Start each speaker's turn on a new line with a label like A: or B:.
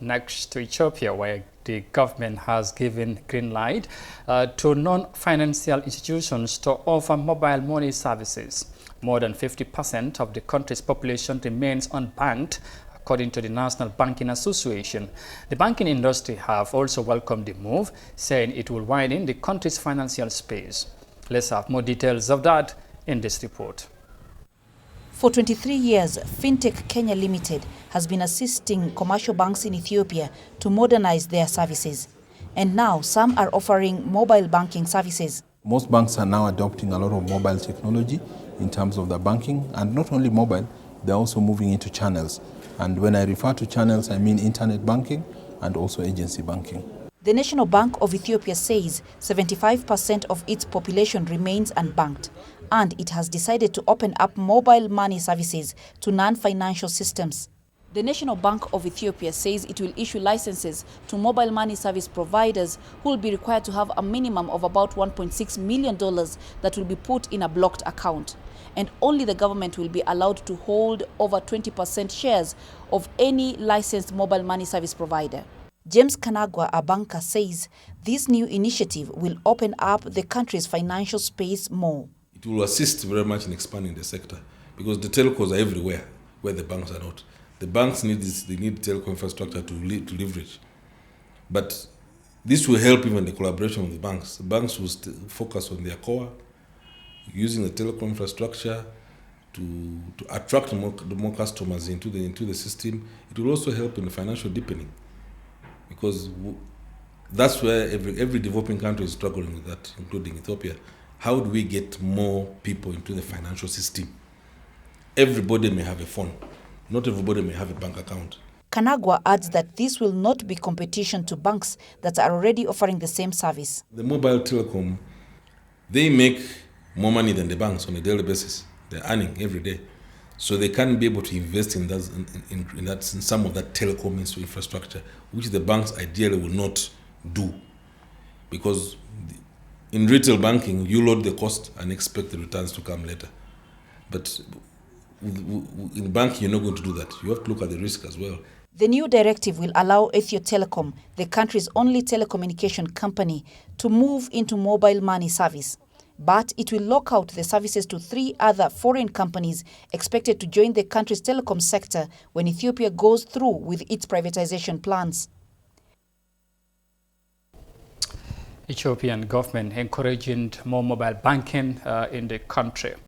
A: next to Ethiopia, where the government has given green light to non-financial institutions to offer mobile money services. More than 50% of the country's population remains unbanked, according to the National Banking Association. The banking industry have also welcomed the move, saying it will widen the country's financial space. Let's have more details of that in this report.
B: For 23 years, Fintech Kenya Limited has been assisting commercial banks in Ethiopia to modernize their services. And now some are offering mobile banking services.
C: Most banks are now adopting a lot of mobile technology in terms of their banking, and not only mobile, they're also moving into channels. And when I refer to channels, I mean internet banking and also agency banking.
B: The National Bank of Ethiopia says 75% of its population remains unbanked, and it has decided to open up mobile money services to non-financial systems. The National Bank of Ethiopia says it will issue licenses to mobile money service providers who will be required to have a minimum of about $1.6 million that will be put in a blocked account. And only the government will be allowed to hold over 20% shares of any licensed mobile money service provider. James Kanagwa, a banker, says this new initiative will open up the country's financial space more.
D: It will assist very much in expanding the sector because the telcos are everywhere where the banks are not. The banks need telecom infrastructure to leverage. But this will help even the collaboration with the banks. The banks will focus on their core, using the telecom infrastructure to attract more customers into the system. It will also help in the financial deepening, because that's where every developing country is struggling with that, including Ethiopia. How do we get more people into the financial system? Everybody may have a phone. Not everybody may have a bank account.
B: Kanagwa adds that this will not be competition to banks that are already offering the same service.
D: The mobile telecom, they make more money than the banks on a daily basis. They're earning every day. So they can't be able to invest in some of that telecom infrastructure, which the banks ideally will not do. Because in retail banking, you load the cost and expect the returns to come later. But in banking, you're not going to do that. You have to look at the risk as well.
B: The new directive will allow Ethio Telecom, the country's only telecommunication company, to move into mobile money service. But it will lock out the services to 3 other foreign companies expected to join the country's telecom sector when Ethiopia goes through with its privatization plans.
A: Ethiopian government encouraging more mobile banking in the country.